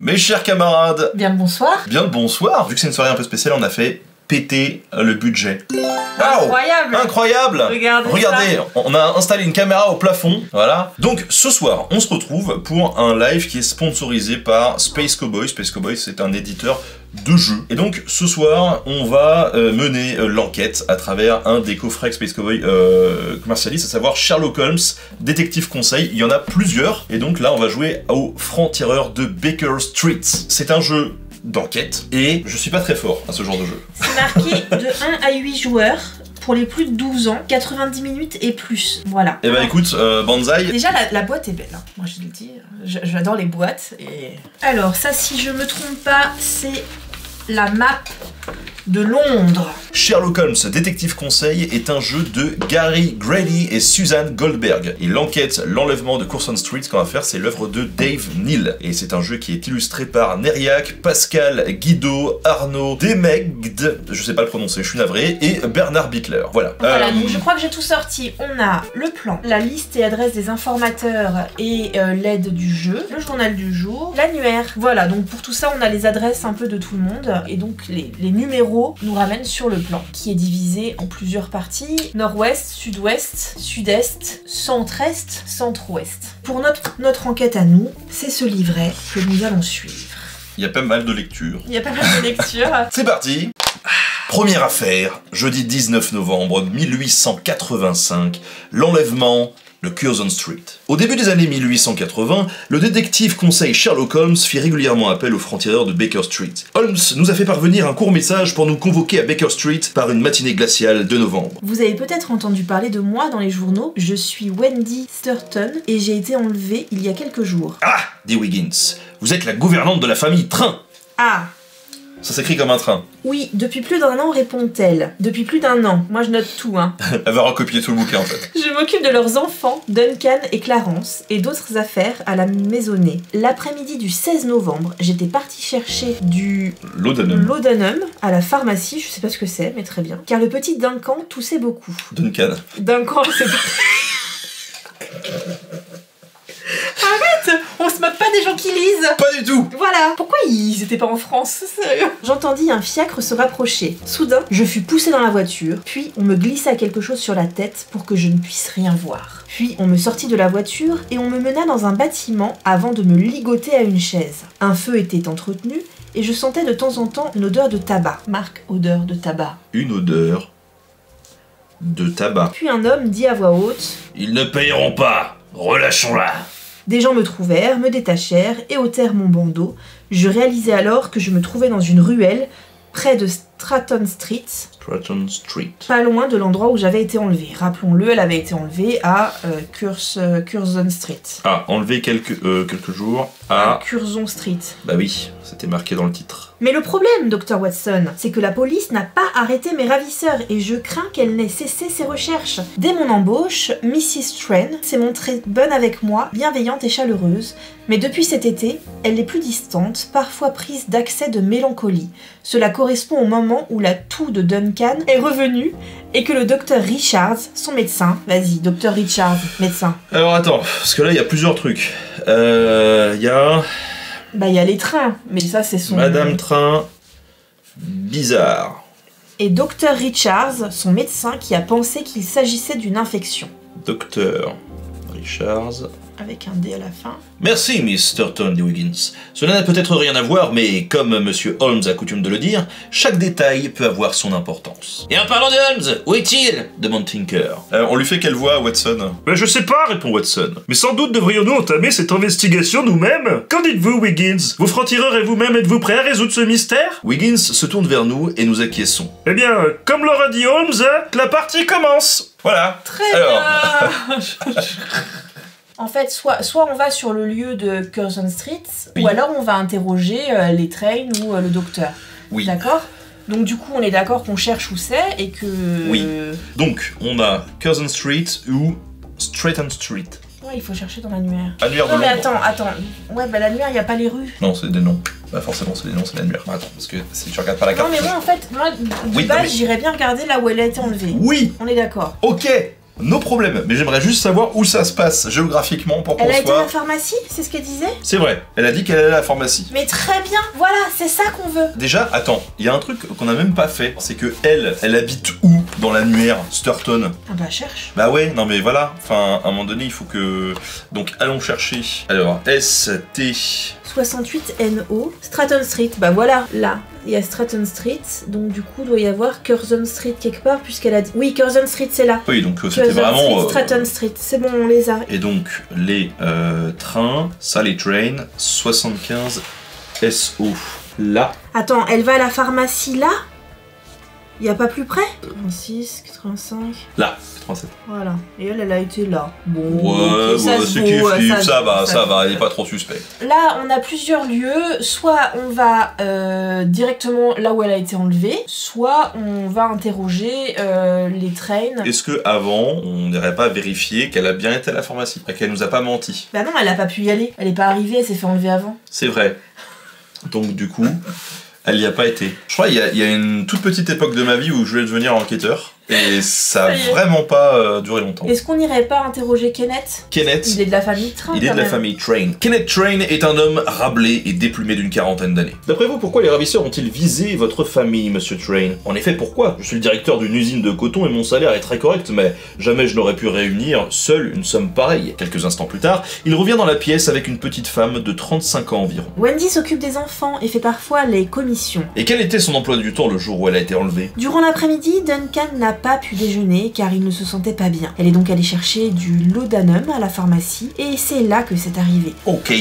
Mes chers camarades, bien le bonsoir. Bien le bonsoir. Vu que c'est une soirée un peu spéciale, on a fait péter le budget. Wow, incroyable. Incroyable. Regardez ça. On a installé une caméra au plafond, voilà. Donc ce soir, on se retrouve pour un live qui est sponsorisé par Space Cowboy. Space Cowboy, c'est un éditeur de jeux. Et donc ce soir, on va mener l'enquête à travers un des coffrets que Space Cowboy commercialise, à savoir Sherlock Holmes, détective conseil. Il y en a plusieurs. Et donc là, on va jouer au franc-tireur de Baker Street. C'est un jeu d'enquête, et je suis pas très fort à ce genre de jeu. C'est marqué de 1 à 8 joueurs, pour les plus de 12 ans, 90 minutes et plus, voilà. Et bah écoute, Banzai... Déjà la boîte est belle, hein. Moi je le dis, j'adore les boîtes, et... Alors ça, si je me trompe pas, c'est la map de Londres. Sherlock Holmes, détective conseil, est un jeu de Gary Grady et Suzanne Goldberg. Et l'enquête, l'enlèvement de Curzon Street, ce qu'on va faire, c'est l'œuvre de Dave Neal. Et c'est un jeu qui est illustré par Neriac, Pascal, Guido, Arnaud, Demegd, je sais pas le prononcer, je suis navré, et Bernard Bittler. Voilà. Voilà, donc je crois que j'ai tout sorti. On a le plan, la liste et adresse des informateurs et l'aide du jeu, le journal du jour, l'annuaire. Voilà, donc pour tout ça, on a les adresses un peu de tout le monde. Et donc les numéros nous ramène sur le plan, qui est divisé en plusieurs parties: nord-ouest, sud-ouest, sud-est, centre-est, centre-ouest. Pour notre enquête à nous, c'est ce livret que nous allons suivre. Il y a pas mal de lectures. Il y a pas mal de lectures. C'est parti. Première affaire, jeudi 19 novembre 1885, l'enlèvement de Curzon Street. Au début des années 1880, le détective conseil Sherlock Holmes fit régulièrement appel aux francs-tireurs de Baker Street. Holmes nous a fait parvenir un court message pour nous convoquer à Baker Street par une matinée glaciale de novembre. Vous avez peut-être entendu parler de moi dans les journaux. Je suis Wendy Sturton et j'ai été enlevée il y a quelques jours. Ah, dit Wiggins, vous êtes la gouvernante de la famille Train. Ah. Ça s'écrit comme un train. Oui, depuis plus d'un an, répond-elle. Depuis plus d'un an. Moi, je note tout, hein. Elle va recopier tout le bouquin, en fait. Je m'occupe de leurs enfants, Duncan et Clarence, et d'autres affaires à la maisonnée. L'après-midi du 16 novembre, j'étais partie chercher du... laudanum à la pharmacie, je sais pas ce que c'est, mais très bien. Car le petit Duncan toussait beaucoup. Duncan, c'est... Arrête! On se moque pas des gens qui lisent! Pas du tout! Voilà! Pourquoi ils étaient pas en France? Sérieux? J'entendis un fiacre se rapprocher. Soudain, je fus poussée dans la voiture, puis on me glissa quelque chose sur la tête pour que je ne puisse rien voir. Puis on me sortit de la voiture et on me mena dans un bâtiment avant de me ligoter à une chaise. Un feu était entretenu et je sentais de temps en temps une odeur de tabac. Marque odeur de tabac. Une odeur de tabac. Puis un homme dit à voix haute: Ils ne payeront pas! Relâchons-la! Des gens me trouvèrent, me détachèrent et ôtèrent mon bandeau. Je réalisai alors que je me trouvais dans une ruelle près de Stratton Street, pas loin de l'endroit où j'avais été enlevée. Rappelons-le, elle avait été enlevée à Curzon Street. Ah, enlevée quelques jours à Curzon Street. Bah oui, c'était marqué dans le titre. Mais le problème, Dr. Watson, c'est que la police n'a pas arrêté mes ravisseurs et je crains qu'elle n'ait cessé ses recherches. Dès mon embauche, Mrs. Tren s'est montrée bonne avec moi, bienveillante et chaleureuse, mais depuis cet été, elle est plus distante, parfois prise d'accès de mélancolie. Cela correspond au moment où la toux de Duncan est revenue et que le docteur Richards, son médecin... Vas-y, docteur Richards, médecin. Alors attends, parce que là, il y a plusieurs trucs. Il y a... Bah, il y a les trains, mais ça, c'est son... Madame Train... Bizarre. Et docteur Richards, son médecin, qui a pensé qu'il s'agissait d'une infection. Docteur Richards... Avec un D à la fin. Merci, Miss Sturton, dit Wiggins. Cela n'a peut-être rien à voir, mais comme Monsieur Holmes a coutume de le dire, chaque détail peut avoir son importance. Et en parlant de Holmes, où est-il? demande Tinker. On lui fait quelle voix, Watson? Ben je sais pas, répond Watson. Mais sans doute devrions-nous entamer cette investigation nous-mêmes? Qu'en dites-vous, Wiggins? Vous francs-tireurs et vous-même êtes-vous prêts à résoudre ce mystère? Wiggins se tourne vers nous et nous acquiesçons. Eh bien, comme l'aura dit Holmes, la partie commence. Voilà. Très bien. En fait, soit on va sur le lieu de Curzon Street, oui. Ou alors on va interroger les trains ou le docteur. Oui. D'accord? Donc du coup, on est d'accord qu'on cherche où c'est et que... Oui. Donc, on a Curzon Street ou Stratton Street. Ouais, il faut chercher dans l'annuaire. Annuaire de Londres. Mais attends. Ouais, bah l'annuaire, il n'y a pas les rues. Non, c'est des noms. Bah forcément, c'est des noms, c'est l'annuaire. Attends, parce que si tu regardes pas la carte... Non, mais moi, en fait, de base, j'irais bien regarder là où elle a été enlevée. Oui. On est d'accord. Ok. nos problèmes. Mais j'aimerais juste savoir où ça se passe géographiquement pour qu'on Elle a été à soit... la pharmacie, c'est ce qu'elle disait? C'est vrai, elle a dit qu'elle allait à la pharmacie. Mais très bien, voilà, c'est ça qu'on veut. Déjà, attends, il y a un truc qu'on a même pas fait, c'est que elle habite où dans l'annuaire Sturton? Ah bah cherche. Bah ouais, non mais voilà, enfin, à un moment donné, il faut que... Donc, allons chercher. Alors, ST... 68 NO, Stratton Street, bah voilà, là, il y a Stratton Street, donc du coup, il doit y avoir Curzon Street quelque part, puisqu'elle a dit... Oui, Curzon Street, c'est là. Oui, donc c'était Curzon vraiment... Street, Stratton Street, c'est bon, on les a. Et donc, les trains, ça les trains, 75 SO. Là. Attends, elle va à la pharmacie là? Il y a pas plus près? 86, 85... Là, 87. Voilà, et elle a été là. Bon, Ouais, ok, ça ouais, se c'est vaut, kiff, se ça vaut, va, se ça vaut. va, il est pas trop suspect. Là, on a plusieurs lieux. Soit on va directement là où elle a été enlevée, soit on va interroger les trains. Est-ce que avant, on n'irait pas vérifier qu'elle a bien été à la pharmacie, et qu'elle nous a pas menti? Bah non, elle a pas pu y aller. Elle est pas arrivée, elle s'est fait enlever avant. C'est vrai. Donc du coup, elle y a pas été. Je crois qu'il y a une toute petite époque de ma vie où je voulais devenir enquêteur, et ça a Ça y est. vraiment pas duré longtemps. Est-ce qu'on n'irait pas interroger Kenneth? Kenneth, Il est de la famille Train. il est quand de la même. famille Train. Kenneth Train est un homme rablé et déplumé d'une quarantaine d'années. D'après vous, pourquoi les ravisseurs ont-ils visé votre famille, monsieur Train? En effet, pourquoi? Je suis le directeur d'une usine de coton et mon salaire est très correct, mais jamais je n'aurais pu réunir seul une somme pareille. Quelques instants plus tard, il revient dans la pièce avec une petite femme de 35 ans environ. Wendy s'occupe des enfants et fait parfois les commissions. Et quel était son emploi du temps le jour où elle a été enlevée? Durant l'après-midi, Duncan n'a pas pu déjeuner car il ne se sentait pas bien. Elle est donc allée chercher du laudanum à la pharmacie et c'est là que c'est arrivé. Ok.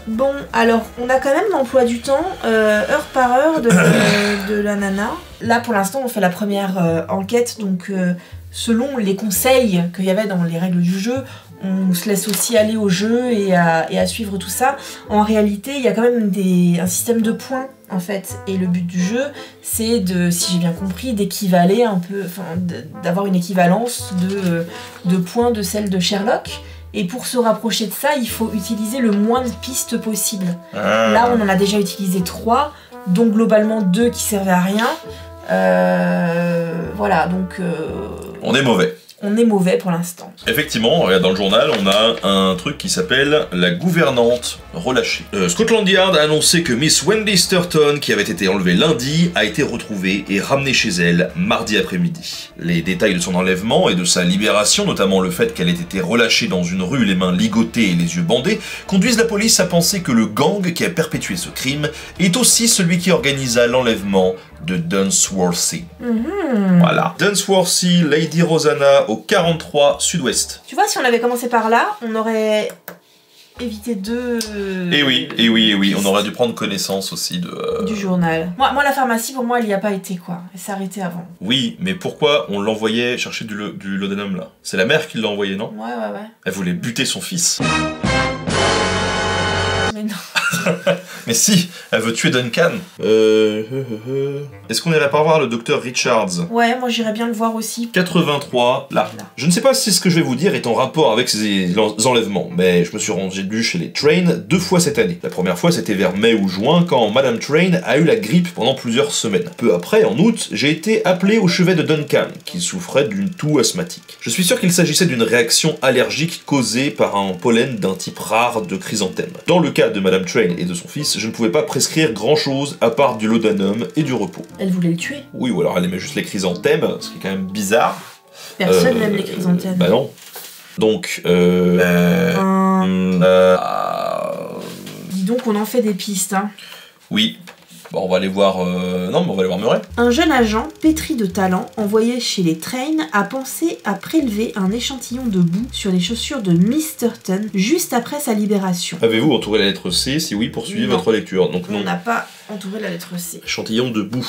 Bon, alors, on a quand même l'emploi du temps, heure par heure de la nana. Là, pour l'instant, on fait la première enquête, donc selon les conseils qu'il y avait dans les règles du jeu, on se laisse aussi aller au jeu et à suivre tout ça. En réalité, il y a quand même un système de points, en fait, et le but du jeu, c'est de, si j'ai bien compris, d'équivaler un peu, enfin, d'avoir une équivalence de points de celle de Sherlock. Et pour se rapprocher de ça, il faut utiliser le moins de pistes possible. Là, on en a déjà utilisé 3, dont globalement 2 qui servaient à rien. Voilà, donc... On est mauvais. On est mauvais pour l'instant. Effectivement, regarde, dans le journal, on a un truc qui s'appelle la gouvernante relâchée. Scotland Yard a annoncé que Miss Wendy Sturton, qui avait été enlevée lundi, a été retrouvée et ramenée chez elle mardi après-midi. Les détails de son enlèvement et de sa libération, notamment le fait qu'elle ait été relâchée dans une rue les mains ligotées et les yeux bandés, conduisent la police à penser que le gang qui a perpétué ce crime est aussi celui qui organisa l'enlèvement de Dunsworthy. Voilà. Dunsworthy, Lady Rosanna, au 43 sud-ouest. Tu vois, si on avait commencé par là, on aurait évité 2... Et oui, on aurait dû prendre connaissance aussi de... du journal. Moi, la pharmacie, pour moi, elle y a pas été, quoi. Elle s'est arrêtée avant. Oui, mais pourquoi on l'envoyait chercher du laudanum, là? C'est la mère qui l'a envoyé, non? Ouais. Elle voulait buter son fils. Mais non. Mais si, elle veut tuer Duncan. Est-ce qu'on irait pas voir le docteur Richards? Ouais, moi, j'irais bien le voir aussi. 83, là. Je ne sais pas si ce que je vais vous dire est en rapport avec ces enlèvements, mais je me suis rendu chez les Train 2 fois cette année. La première fois, c'était vers mai ou juin, quand Madame Train a eu la grippe pendant plusieurs semaines. Peu après, en août, j'ai été appelé au chevet de Duncan, qui souffrait d'une toux asthmatique. Je suis sûr qu'il s'agissait d'une réaction allergique causée par un pollen d'un type rare de chrysanthème. Dans le cas de Madame Train et de son fils, je ne pouvais pas prescrire grand-chose à part du laudanum et du repos. Elle voulait le tuer. Oui, ou alors elle aimait juste les chrysanthèmes, ce qui est quand même bizarre. Personne n'aime les chrysanthèmes. Bah non. Donc, Dis donc, on en fait des pistes, hein. oui. Bon, on va aller voir... Non, mais on va aller voir Murray. Un jeune agent, pétri de talent, envoyé chez les Train, a pensé à prélever un échantillon de boue sur les chaussures de Miss Sturton juste après sa libération. Avez-vous entouré la lettre C? Si oui, poursuivez Non. votre lecture. Donc On non. n'a pas entouré la lettre C. Échantillon de boue.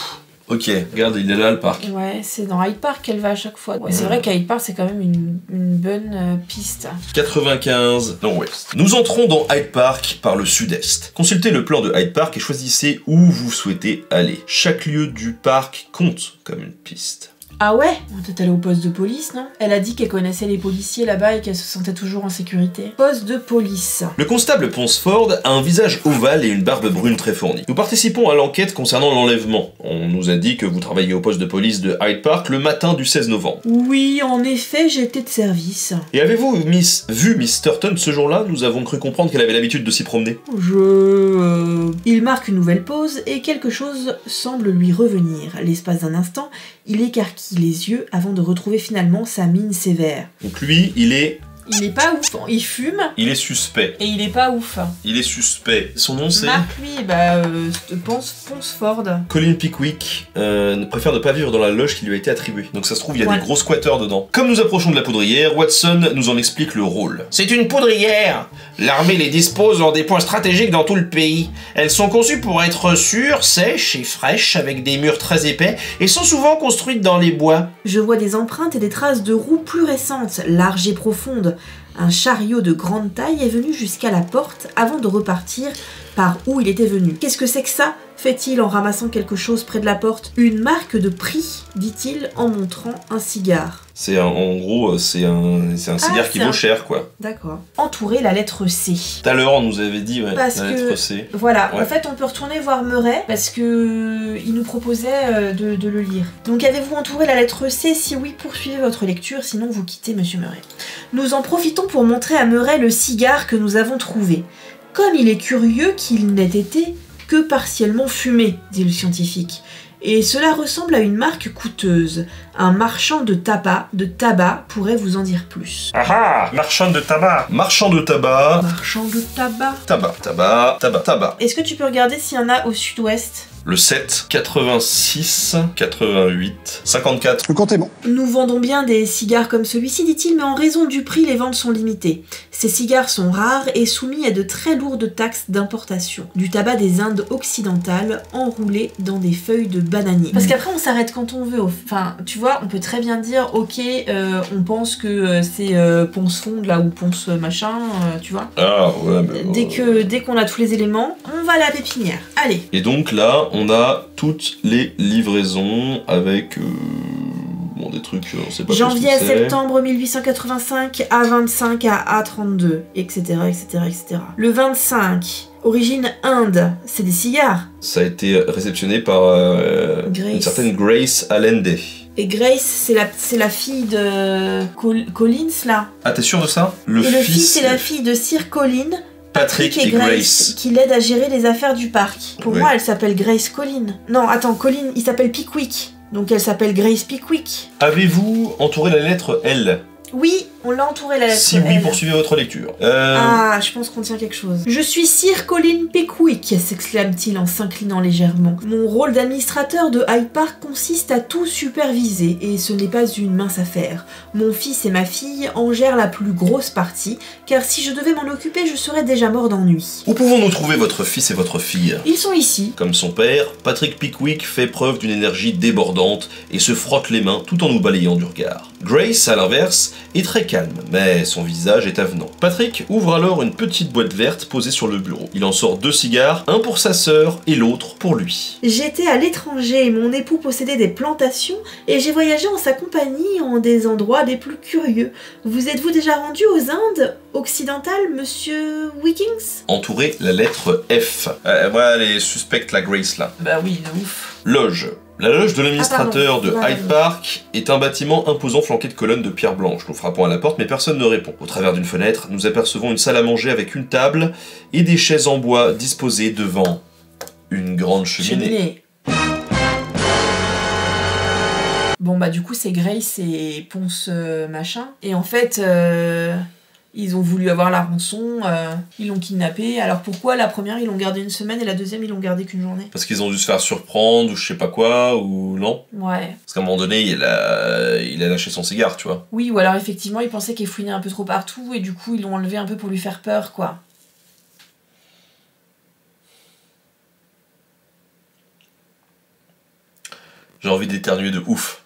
Ok, regarde, il est là le parc. Ouais, c'est dans Hyde Park qu'elle va à chaque fois. Ouais, c'est vrai qu'Hyde Park, c'est quand même une bonne piste. 95 dans l'ouest. Nous entrons dans Hyde Park par le sud-est. Consultez le plan de Hyde Park et choisissez où vous souhaitez aller. Chaque lieu du parc compte comme une piste. Ah ouais? T'es allée au poste de police, non? Elle a dit qu'elle connaissait les policiers là-bas et qu'elle se sentait toujours en sécurité. Poste de police. Le constable Ponsford a un visage ovale et une barbe brune très fournie. Nous participons à l'enquête concernant l'enlèvement. On nous a dit que vous travailliez au poste de police de Hyde Park le matin du 16 novembre. Oui, en effet, j'étais de service. Et avez-vous vu Miss Turton ce jour-là? Nous avons cru comprendre qu'elle avait l'habitude de s'y promener. Il marque une nouvelle pause et quelque chose semble lui revenir. L'espace d'un instant, il écarquille les yeux avant de retrouver finalement sa mine sévère. Donc lui, il est pas ouf, il fume Il est suspect. et il est pas ouf. Il est suspect. Son nom c'est Marque-lui, Ponsford. Colin Pickwick préfère ne pas vivre dans la loge qui lui a été attribuée. Donc ça se trouve, il y a des gros squatteurs dedans. Comme nous approchons de la poudrière, Watson nous en explique le rôle. C'est une poudrière. L'armée les dispose dans des points stratégiques dans tout le pays. Elles sont conçues pour être sûres, sèches et fraîches, avec des murs très épais, et sont souvent construites dans les bois. Je vois des empreintes et des traces de roues plus récentes, larges et profondes. Un chariot de grande taille est venu jusqu'à la porte avant de repartir par où il était venu. Qu'est-ce que c'est que ça? Fait-il en ramassant quelque chose près de la porte. Une marque de prix, dit-il en montrant un cigare. C'est en gros, c'est un cigare qui vaut cher, quoi. D'accord. Entourer la lettre C. Tout à l'heure, on nous avait dit, Parce la lettre C. Voilà, Ouais. en fait, on peut retourner voir Murray parce que il nous proposait de le lire. Donc, avez-vous entouré la lettre C? Si oui, poursuivez votre lecture, sinon vous quittez Monsieur Murray. Nous en profitons pour montrer à Murray le cigare que nous avons trouvé. Comme il est curieux qu'il n'ait été que partiellement fumé, dit le scientifique. Et cela ressemble à une marque coûteuse. Un marchand de tabac pourrait vous en dire plus. Ah ah, marchand de tabac. Marchand de tabac. Marchand de tabac. Tabac. Est-ce que tu peux regarder s'il y en a au sud-ouest? Le 7, 86, 88, 54. Le compte est bon. Nous vendons bien des cigares comme celui-ci, dit-il, mais en raison du prix, les ventes sont limitées. Ces cigares sont rares et soumis à de très lourdes taxes d'importation. Du tabac des Indes occidentales, enroulé dans des feuilles de bananier. Parce qu'après, on s'arrête quand on veut. Enfin, tu vois, on peut très bien dire, ok, on pense que c'est Ponsfond, là, ou Ponce machin, tu vois. Ah ouais, mais... Dès qu'on a tous les éléments, on va à la pépinière. Allez. Et donc là, on a toutes les livraisons avec... bon, des trucs, on sait pas Janvier ce à que c'est. septembre 1885, A25 à A32, etc., etc., etc. Le 25, origine Inde, c'est des cigares. Ça a été réceptionné par une certaine Grace Allende. Et Grace, c'est la fille de Collins, là. Ah, t'es sûr de ça? Et le fils, c'est la fille de Sir Colin, Patrick et Grace. qui l'aide à gérer les affaires du parc. Pour Ouais. moi, elle s'appelle Grace Colin. Non, attends, Colin, il s'appelle Pickwick. Donc elle s'appelle Grace Pickwick. Avez-vous entouré la lettre L? Oui, on l'a entouré la lettre Si oui, L. poursuivez votre lecture. Ah, je pense qu'on tient quelque chose. Je suis Sir Colin Pickwick, s'exclame-t-il en s'inclinant légèrement. Mon rôle d'administrateur de Hyde Park consiste à tout superviser, et ce n'est pas une mince affaire. Mon fils et ma fille en gèrent la plus grosse partie, car si je devais m'en occuper, je serais déjà mort d'ennui. Où pouvons-nous trouver votre fils et votre fille? Ils sont ici. Comme son père, Patrick Pickwick fait preuve d'une énergie débordante et se frotte les mains tout en nous balayant du regard. Grace, à l'inverse, est très calme, mais son visage est avenant. Patrick ouvre alors une petite boîte verte posée sur le bureau. Il en sort 2 cigares, un pour sa sœur et l'autre pour lui. J'étais à l'étranger, mon époux possédait des plantations, et j'ai voyagé en sa compagnie en des endroits des plus curieux. Vous êtes-vous déjà rendu aux Indes occidentales, monsieur Wiggins? Entouré la lettre F. Voilà, elle est suspecte, la Grace, là. Bah oui, de ouf. Loge. La loge de l'administrateur de pardon. Hyde Park est un bâtiment imposant flanqué de colonnes de pierre blanche. Nous frappons à la porte, mais personne ne répond. Au travers d'une fenêtre, nous apercevons une salle à manger avec une table et des chaises en bois disposées devant une grande cheminée. Bon bah du coup c'est Grace et Ponce machin. Et en fait ils ont voulu avoir la rançon, ils l'ont kidnappé. Alors pourquoi la première ils l'ont gardé une semaine et la deuxième ils l'ont gardé qu'une journée? Parce qu'ils ont dû se faire surprendre ou je sais pas quoi, ou non? Ouais. Parce qu'à un moment donné, il a lâché son cigare, tu vois. Oui, ou alors effectivement ils pensaient qu'il fouinait un peu trop partout et du coup ils l'ont enlevé un peu pour lui faire peur quoi. J'ai envie d'éternuer de ouf.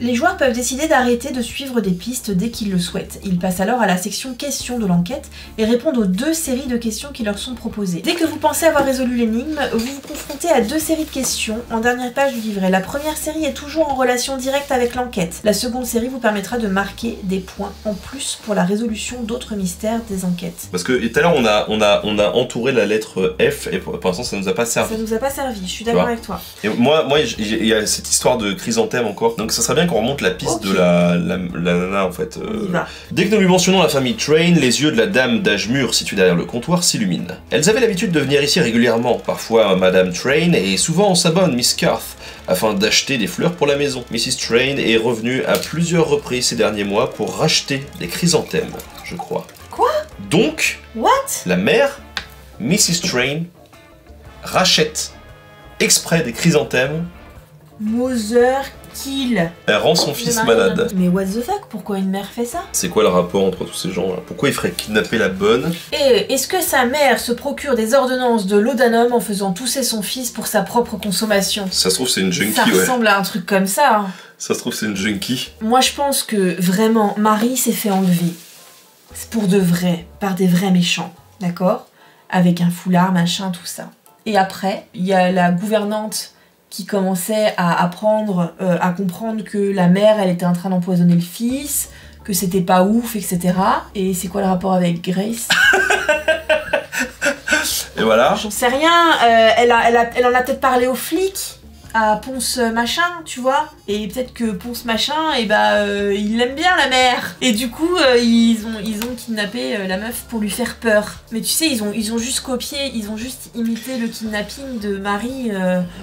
Les joueurs peuvent décider d'arrêter de suivre des pistes dès qu'ils le souhaitent. Ils passent alors à la section questions de l'enquête et répondent aux 2 séries de questions qui leur sont proposées. Dès que vous pensez avoir résolu l'énigme, vous vous confrontez à 2 séries de questions en dernière page du livret. La première série est toujours en relation directe avec l'enquête. La seconde série vous permettra de marquer des points en plus pour la résolution d'autres mystères des enquêtes. Parce que tout à l'heure on a entouré la lettre F et pour l'instant ça nous a pas servi. Ça nous a pas servi, je suis d'accord avec toi. Et moi il y a cette histoire de chrysanthème encore, donc ça serait bien qu'on remonte la piste de la nana en fait. On y va. Dès que nous lui mentionnons la famille Train, les yeux de la dame d'âge mûr située derrière le comptoir s'illuminent. Elles avaient l'habitude de venir ici régulièrement, parfois Madame Train, et souvent on s'abonne Miss Carth, afin d'acheter des fleurs pour la maison. Mrs. Train est revenue à plusieurs reprises ces derniers mois pour racheter des chrysanthèmes, je crois. Quoi? Donc, What? la mère, Mrs. Train, rachète exprès des chrysanthèmes. Mother kill. Elle rend son fils malade. Mais what the fuck? Pourquoi une mère fait ça? C'est quoi le rapport entre tous ces gens-là? Pourquoi il ferait kidnapper la bonne? Et est-ce que sa mère se procure des ordonnances de laudanum en faisant tousser son fils pour sa propre consommation? Ça se trouve c'est une junkie, Ça ressemble à un truc comme ça. Hein. Ça se trouve c'est une junkie. Moi je pense que vraiment Marie s'est fait enlever. C'est pour de vrai, par des vrais méchants, d'accord? Avec un foulard, machin, tout ça. Et après, il y a la gouvernante qui commençait à apprendre, à comprendre que la mère, elle était en train d'empoisonner le fils, que c'était pas ouf, etc. Et c'est quoi le rapport avec Grace? Et voilà. J'en sais rien, elle en a peut-être parlé aux flics, à Ponce machin, tu vois. Et peut-être que Ponce machin, et il l'aime bien la mère. Et du coup, ils ont kidnappé la meuf pour lui faire peur. Mais tu sais, ils ont juste copié, ils ont juste imité le kidnapping de Marie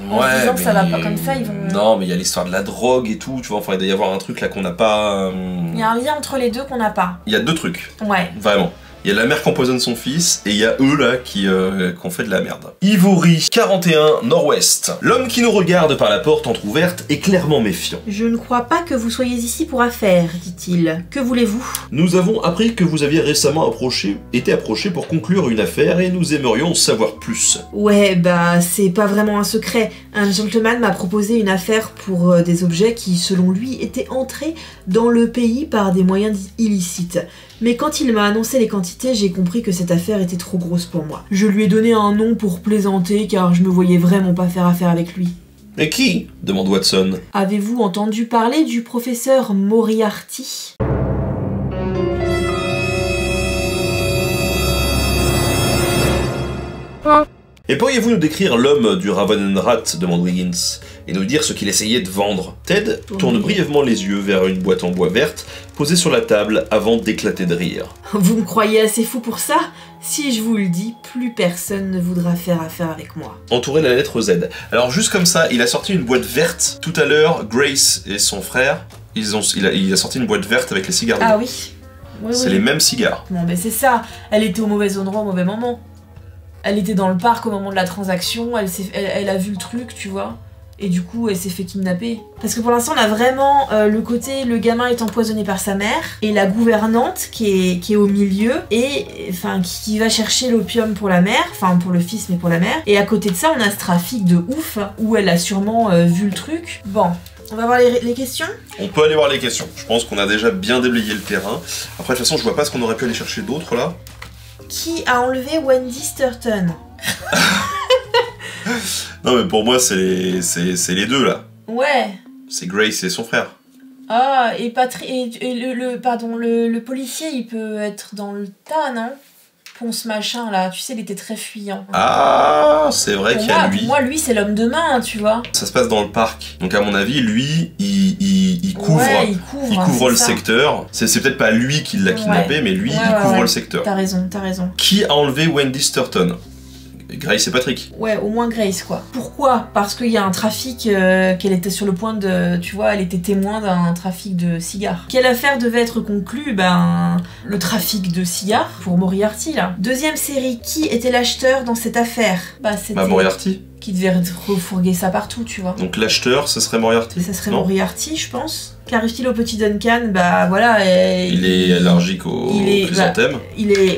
en se disant que ça va pas comme ça, ils vont... Non, mais il y a l'histoire de la drogue et tout, tu vois, enfin il doit y avoir un truc là qu'on n'a pas... Il y a un lien entre les deux qu'on n'a pas. Il y a 2 trucs. Ouais. Vraiment. Il y a la mère qui empoisonne son fils, et il y a eux là qui ont fait de la merde. Ivory 41 Nord-Ouest. L'homme qui nous regarde par la porte entrouverte est clairement méfiant. Je ne crois pas que vous soyez ici pour affaires, dit-il. Que voulez-vous? Nous avons appris que vous aviez récemment été approché pour conclure une affaire et nous aimerions en savoir plus. Ouais, c'est pas vraiment un secret. Un gentleman m'a proposé une affaire pour des objets qui, selon lui, étaient entrés dans le pays par des moyens illicites. Mais quand il m'a annoncé les quantités, j'ai compris que cette affaire était trop grosse pour moi. Je lui ai donné un nom pour plaisanter car je me voyais vraiment pas faire affaire avec lui. Et qui? Demande Watson. Avez-vous entendu parler du professeur Moriarty? Et pourriez-vous nous décrire l'homme du Ravenenrat? Demande Wiggins, et nous dire ce qu'il essayait de vendre. Ted tourne brièvement les yeux vers une boîte en bois verte posée sur la table avant d'éclater de rire. Vous me croyez assez fou pour ça? Si je vous le dis, plus personne ne voudra faire affaire avec moi. Entouré de la lettre Z. Alors juste comme ça, il a sorti une boîte verte. Tout à l'heure, Grace et son frère, il a sorti une boîte verte avec les cigares dedans. Ah oui, C'est les mêmes cigares. Bon mais c'est ça, elle était au mauvais endroit au mauvais moment. Elle était dans le parc au moment de la transaction, elle a vu le truc, tu vois. Et du coup, elle s'est fait kidnapper. Parce que pour l'instant, on a vraiment le côté, le gamin est empoisonné par sa mère, et la gouvernante qui est au milieu, et enfin qui va chercher l'opium pour la mère, enfin pour le fils mais pour la mère. Et à côté de ça, on a ce trafic de ouf, où elle a sûrement vu le truc. Bon, on va voir les questions. On peut aller voir les questions. Je pense qu'on a déjà bien déblayé le terrain. Après, de toute façon, je vois pas ce qu'on aurait pu aller chercher d'autres là. Qui a enlevé Wendy Sturton? Non mais pour moi c'est les deux là. Ouais. C'est Grace et son frère. Ah, et le policier il peut être dans le tas, non? Ponce machin là, tu sais, il était très fuyant. Ah, c'est vrai qu'il y a lui. Pour moi, lui c'est l'homme de main, tu vois. Ça se passe dans le parc. Donc à mon avis, lui, il couvre, ouais, il couvre le secteur. C'est peut-être pas lui qui l'a kidnappé, mais lui, il couvre le secteur. T'as raison. Qui a enlevé Wendy Sturton? Grace et Patrick. Ouais, au moins Grace, quoi. Pourquoi? Parce qu'il y a un trafic, qu'elle était sur le point de... Tu vois, elle était témoin d'un trafic de cigares. Quelle affaire devait être conclue? Le trafic de cigares pour Moriarty, là. Deuxième série, qui était l'acheteur dans cette affaire? C'était... Moriarty. Qui devait refourguer ça partout, tu vois. Donc l'acheteur, ce serait Moriarty? Ça serait Moriarty, je pense. Qu'arrive-t-il au petit Duncan? Voilà. Il est allergique aux chrysanthèmes.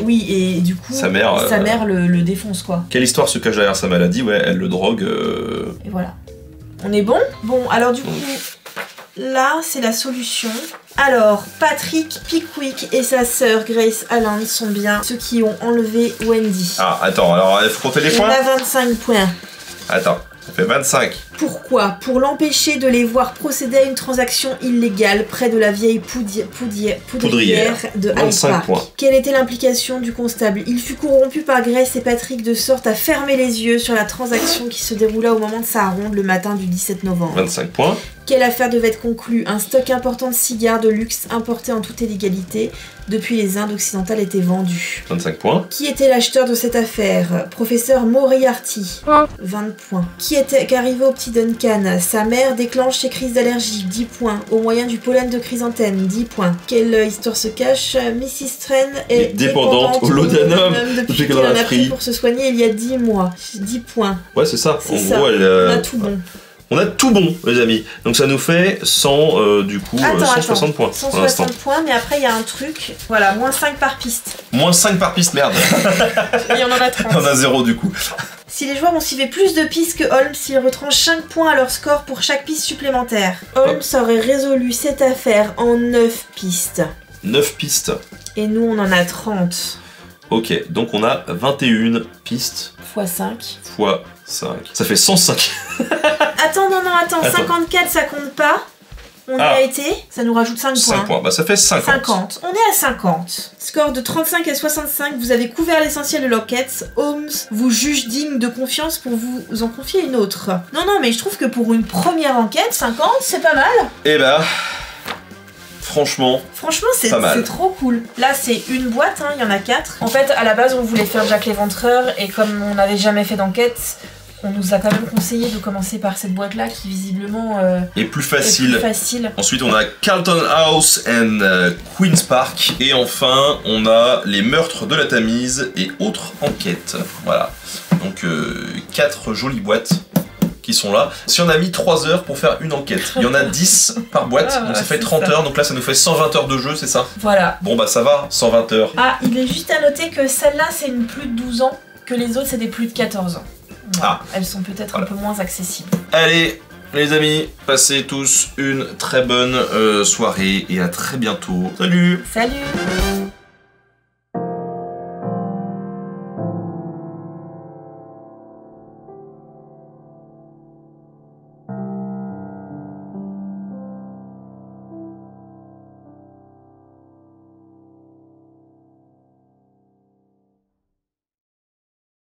Oui, et du coup, sa mère le défonce, quoi. Quelle histoire se cache derrière sa maladie? Ouais, elle le drogue. Et voilà. On est bon? Bon, alors du coup, là, c'est la solution. Alors, Patrick Pickwick et sa sœur Grace Allen sont bien ceux qui ont enlevé Wendy. Ah, attends, alors il faut compter les points. On a 25 points. Attends, ça fait 25. Pourquoi? Pour l'empêcher de les voir procéder à une transaction illégale près de la vieille poudrière de Hyde Park. Points. Quelle était l'implication du constable? Il fut corrompu par Grace et Patrick de sorte à fermer les yeux sur la transaction qui se déroula au moment de sa ronde le matin du 17 novembre. 25 points. Quelle affaire devait être conclue? Un stock important de cigares de luxe importés en toute illégalité depuis les Indes occidentales était vendu. 25 points. Qui était l'acheteur de cette affaire? Professeur Moriarty. 20 points. Qui arrivé au petit Duncan? Sa mère déclenche ses crises d'allergie. 10 points. Au moyen du pollen de chrysanthème. 10 points. Quelle histoire se cache? Mrs. Strain est dépendante au laudanum depuis qu'elle en a pris pour se soigner il y a 10 mois. 10 points. Ouais, c'est ça. En gros, elle... On a tout bon. On a tout bon, les amis. Donc ça nous fait 100, du coup, 160 points. 160 points, mais après il y a un truc. Voilà, moins 5 par piste. Moins 5 par piste, merde. Et on en a 30. On a 0 du coup. Si les joueurs ont suivi plus de pistes que Holmes, ils retranchent 5 points à leur score pour chaque piste supplémentaire. Holmes aurait résolu cette affaire en 9 pistes. 9 pistes. Et nous, on en a 30. Ok, donc on a 21 pistes. X 5. X 5. Ça fait 105. Attends. 54, ça compte pas. On y a été. Ça nous rajoute 5 points. 5 points, bah ça fait 50. 50. On est à 50. Score de 35 à 65. Vous avez couvert l'essentiel de l'enquête. Holmes vous juge digne de confiance pour vous en confier une autre. Non, mais je trouve que pour une première enquête, 50, c'est pas mal. Eh bah... Franchement, c'est trop cool. Là, c'est une boîte, hein, il y en a 4. En fait, à la base, on voulait faire Jack l'Éventreur, et comme on n'avait jamais fait d'enquête, on nous a quand même conseillé de commencer par cette boîte-là, qui visiblement est plus facile. Ensuite, on a Carlton House and Queen's Park. Et enfin, on a les meurtres de la Tamise et autres enquêtes. Voilà. Donc, 4 jolies boîtes qui sont là. Si on a mis 3 heures pour faire une enquête, il y en a 10 par boîte, donc ça fait 30 heures, donc là ça nous fait 120 heures de jeu, c'est ça? Voilà. Bon bah ça va, 120 heures. Ah, il est juste à noter que celle-là c'est une plus de 12 ans, que les autres c'est des plus de 14 ans. Voilà. Elles sont peut-être un peu moins accessibles. Allez les amis, passez tous une très bonne soirée et à très bientôt. Salut! Salut!